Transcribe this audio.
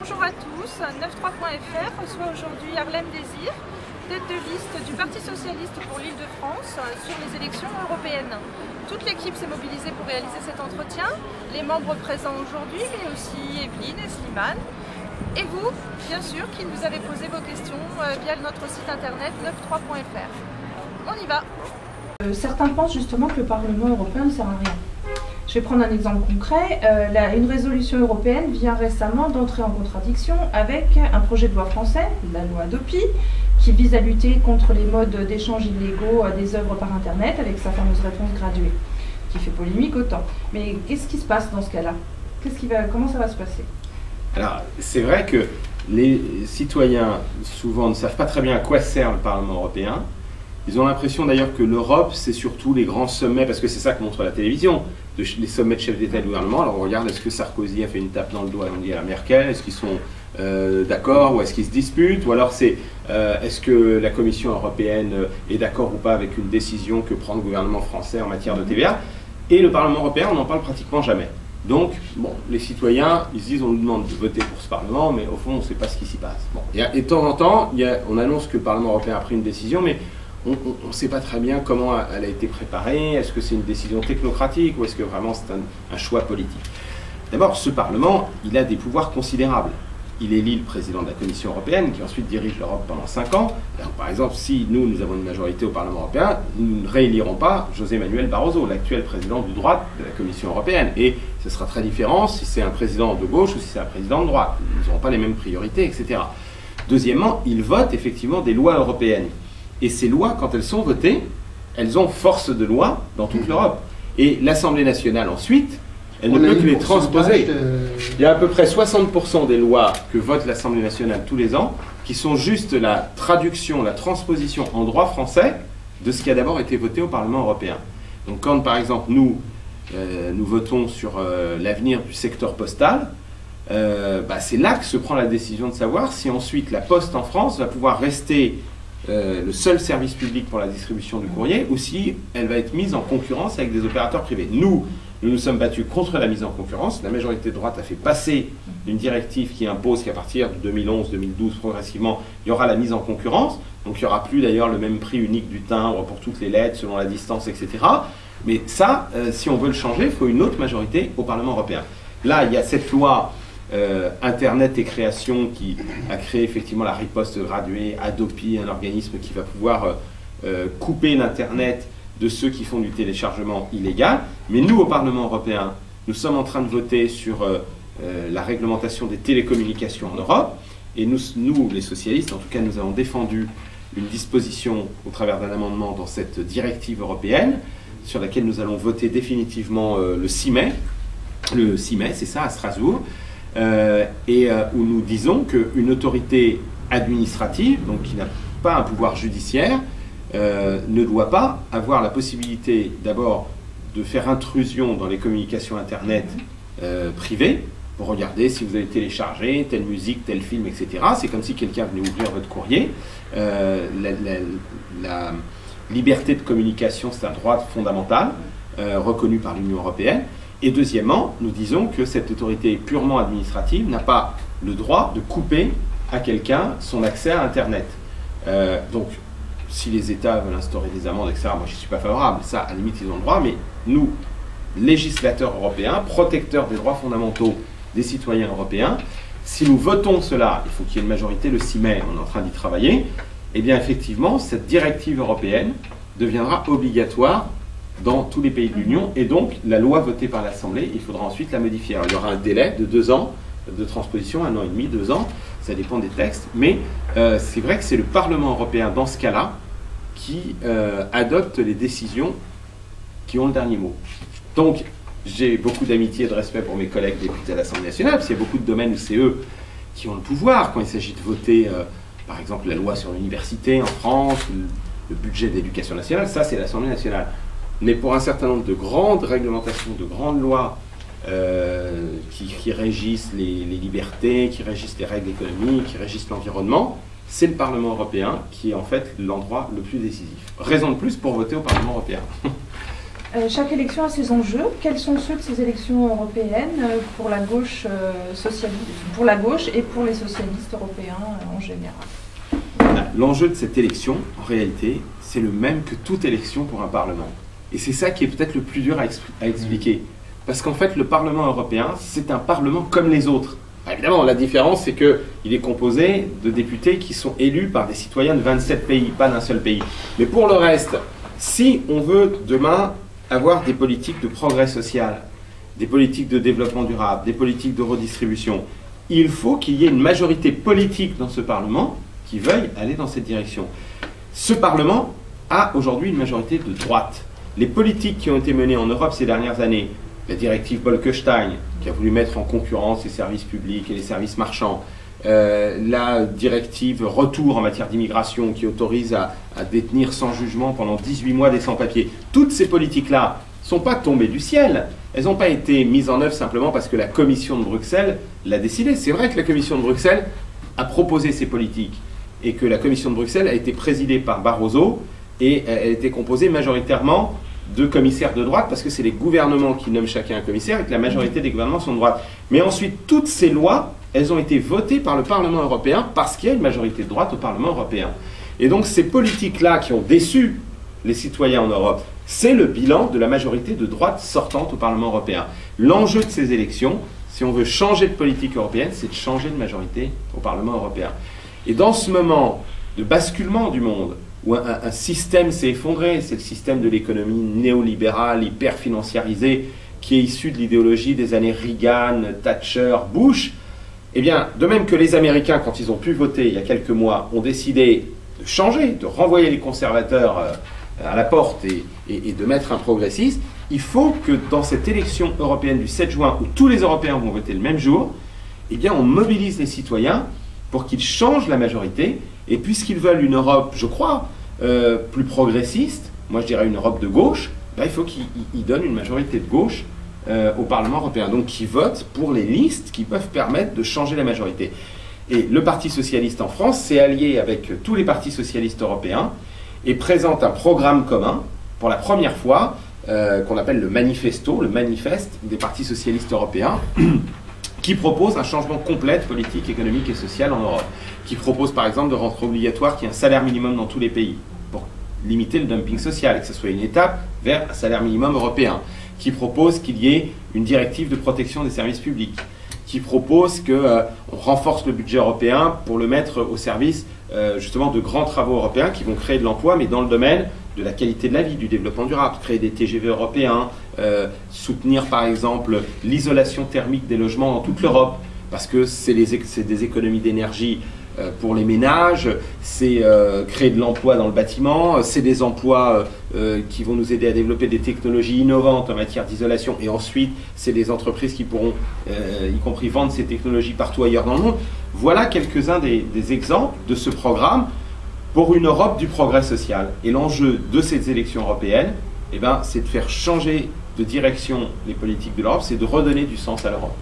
Bonjour à tous, 93.fr reçoit aujourd'hui Harlem Désir, tête de liste du Parti Socialiste pour l'Île-de-France sur les élections européennes. Toute l'équipe s'est mobilisée pour réaliser cet entretien, les membres présents aujourd'hui, mais aussi Evelyne et Slimane. Et vous, bien sûr, qui nous avez posé vos questions via notre site internet 93.fr. On y va. Certains pensent justement que le Parlement européen ne sert à rien. Je vais prendre un exemple concret. Une résolution européenne vient récemment d'entrer en contradiction avec un projet de loi français, la loi Hadopi, qui vise à lutter contre les modes d'échange illégaux des œuvres par Internet avec sa fameuse réponse graduée, qui fait polémique autant. Mais qu'est-ce qui se passe dans ce cas-là? Comment ça va se passer? Alors, c'est vrai que les citoyens, souvent, ne savent pas très bien à quoi sert le Parlement européen. Ils ont l'impression d'ailleurs que l'Europe, c'est surtout les grands sommets, parce que c'est ça que montre la télévision, les sommets de chefs d'État et de gouvernement. Alors on regarde, est-ce que Sarkozy a fait une tape dans le doigt à la Merkel? Est-ce qu'ils sont d'accord ou est-ce qu'ils se disputent? Ou alors c'est est-ce que la Commission européenne est d'accord ou pas avec une décision que prend le gouvernement français en matière de TVA? Et le Parlement européen, on n'en parle pratiquement jamais. Donc, bon, les citoyens, ils se disent, on nous demande de voter pour ce Parlement, mais au fond, on ne sait pas ce qui s'y passe. Bon. Et de temps en temps, on annonce que le Parlement européen a pris une décision, mais on ne sait pas très bien comment elle a été préparée. Est-ce que c'est une décision technocratique ou est-ce que vraiment c'est un choix politique? D'abord, ce Parlement, il a des pouvoirs considérables. Il élit le président de la Commission européenne, qui ensuite dirige l'Europe pendant 5 ans. Alors, par exemple, si nous avons une majorité au Parlement européen, nous ne réélirons pas José Manuel Barroso, l'actuel président de droite de la Commission européenne. Et ce sera très différent si c'est un président de gauche ou si c'est un président de droite. Ils n'auront pas les mêmes priorités, etc. Deuxièmement, ils votent effectivement des lois européennes. Et ces lois, quand elles sont votées, elles ont force de loi dans toute l'Europe. Et l'Assemblée nationale, ensuite, elle ne peut que les transposer. Il y a à peu près 60% des lois que vote l'Assemblée nationale tous les ans qui sont juste la traduction, la transposition en droit français de ce qui a d'abord été voté au Parlement européen. Donc quand, par exemple, nous votons sur l'avenir du secteur postal, c'est là que se prend la décision de savoir si ensuite la Poste en France va pouvoir rester le seul service public pour la distribution du courrier ou si elle va être mise en concurrence avec des opérateurs privés. Nous nous sommes battus contre la mise en concurrence. La majorité de droite a fait passer une directive qui impose qu'à partir de 2011-2012, progressivement, il y aura la mise en concurrence. Donc il n'y aura plus d'ailleurs le même prix unique du timbre pour toutes les lettres selon la distance, etc. Mais ça, si on veut le changer, il faut une autre majorité au Parlement européen. Là, il y a cette loi Internet et création qui a créé effectivement la riposte graduée, Hadopi, un organisme qui va pouvoir couper l'Internet de ceux qui font du téléchargement illégal. Mais nous, au Parlement européen, nous sommes en train de voter sur la réglementation des télécommunications en Europe. Et nous, les socialistes, en tout cas, nous avons défendu une disposition au travers d'un amendement dans cette directive européenne sur laquelle nous allons voter définitivement le 6 mai. Le 6 mai, c'est ça, à Strasbourg. Où nous disons qu'une autorité administrative, donc qui n'a pas un pouvoir judiciaire, ne doit pas avoir la possibilité d'abord de faire intrusion dans les communications Internet privées pour regarder si vous avez téléchargé telle musique, tel film, etc. C'est comme si quelqu'un venait ouvrir votre courrier. La liberté de communication, c'est un droit fondamental reconnu par l'Union européenne. Et deuxièmement, nous disons que cette autorité purement administrative n'a pas le droit de couper à quelqu'un son accès à Internet. Donc, si les États veulent instaurer des amendes, etc., moi je ne suis pas favorable, ça à la limite ils ont le droit, mais nous, législateurs européens, protecteurs des droits fondamentaux des citoyens européens, si nous votons cela, il faut qu'il y ait une majorité le 6 mai, on est en train d'y travailler, et bien effectivement, cette directive européenne deviendra obligatoire dans tous les pays de l'Union, et donc la loi votée par l'Assemblée, il faudra ensuite la modifier. Alors, il y aura un délai de 2 ans de transposition, 1 an et demi, 2 ans, ça dépend des textes, mais c'est vrai que c'est le Parlement européen, dans ce cas-là, qui adopte les décisions qui ont le dernier mot. Donc, j'ai beaucoup d'amitié et de respect pour mes collègues députés à l'Assemblée nationale, parce qu'il y a beaucoup de domaines où c'est eux qui ont le pouvoir, quand il s'agit de voter, par exemple, la loi sur l'université en France, le budget d'éducation nationale, ça c'est l'Assemblée nationale. Mais pour un certain nombre de grandes réglementations, de grandes lois qui régissent les libertés, qui régissent les règles économiques, qui régissent l'environnement, c'est le Parlement européen qui est en fait l'endroit le plus décisif. Raison de plus pour voter au Parlement européen. Chaque élection a ses enjeux. Quels sont ceux de ces élections européennes pour la gauche pour la gauche et pour les socialistes européens en général? L'enjeu de cette élection, en réalité, c'est le même que toute élection pour un Parlement. Et c'est ça qui est peut-être le plus dur à expliquer. Parce qu'en fait, le Parlement européen, c'est un Parlement comme les autres. Évidemment, la différence, c'est qu'il est composé de députés qui sont élus par des citoyens de 27 pays, pas d'un seul pays. Mais pour le reste, si on veut demain avoir des politiques de progrès social, des politiques de développement durable, des politiques de redistribution, il faut qu'il y ait une majorité politique dans ce Parlement qui veuille aller dans cette direction. Ce Parlement a aujourd'hui une majorité de droite. Les politiques qui ont été menées en Europe ces dernières années, la directive Bolkestein, qui a voulu mettre en concurrence les services publics et les services marchands, la directive Retour en matière d'immigration qui autorise à détenir sans jugement pendant 18 mois des sans-papiers. Toutes ces politiques-là ne sont pas tombées du ciel. Elles n'ont pas été mises en œuvre simplement parce que la Commission de Bruxelles l'a décidé. C'est vrai que la Commission de Bruxelles a proposé ces politiques et que la Commission de Bruxelles a été présidée par Barroso et elle était composée majoritairement de commissaires de droite parce que c'est les gouvernements qui nomment chacun un commissaire et que la majorité des gouvernements sont de droite. Mais ensuite, toutes ces lois, elles ont été votées par le Parlement européen parce qu'il y a une majorité de droite au Parlement européen. Et donc ces politiques-là qui ont déçu les citoyens en Europe, c'est le bilan de la majorité de droite sortante au Parlement européen. L'enjeu de ces élections, si on veut changer de politique européenne, c'est de changer de majorité au Parlement européen. Et dans ce moment de basculement du monde, où un système s'est effondré, c'est le système de l'économie néolibérale, hyper financiarisée, qui est issu de l'idéologie des années Reagan, Thatcher, Bush. Eh bien, de même que les Américains, quand ils ont pu voter il y a quelques mois, ont décidé de changer, de renvoyer les conservateurs à la porte et de mettre un progressiste, il faut que dans cette élection européenne du 7 juin, où tous les Européens vont voter le même jour, eh bien, on mobilise les citoyens pour qu'ils changent la majorité. Et puisqu'ils veulent une Europe, je crois, plus progressiste, moi je dirais une Europe de gauche, ben, il faut qu'ils donnent une majorité de gauche au Parlement européen. Donc qui votent pour les listes qui peuvent permettre de changer la majorité. Et le Parti socialiste en France s'est allié avec tous les partis socialistes européens et présente un programme commun, pour la première fois, qu'on appelle le manifesto, le manifeste des partis socialistes européens, qui propose un changement complet de politique économique et sociale en Europe, qui propose par exemple de rendre obligatoire qu'il y ait un salaire minimum dans tous les pays, pour limiter le dumping social, et que ce soit une étape vers un salaire minimum européen, qui propose qu'il y ait une directive de protection des services publics, qui propose qu'on renforce le budget européen pour le mettre au service justement de grands travaux européens qui vont créer de l'emploi, mais dans le domaine de la qualité de la vie, du développement durable, créer des TGV européens, soutenir par exemple l'isolation thermique des logements dans toute l'Europe, parce que c'est des économies d'énergie pour les ménages, c'est créer de l'emploi dans le bâtiment, c'est des emplois qui vont nous aider à développer des technologies innovantes en matière d'isolation, et ensuite c'est des entreprises qui pourront, y compris vendre ces technologies partout ailleurs dans le monde. Voilà quelques-uns des exemples de ce programme pour une Europe du progrès social. Et l'enjeu de ces élections européennes, eh ben, c'est de faire changer de direction les politiques de l'Europe, c'est de redonner du sens à l'Europe.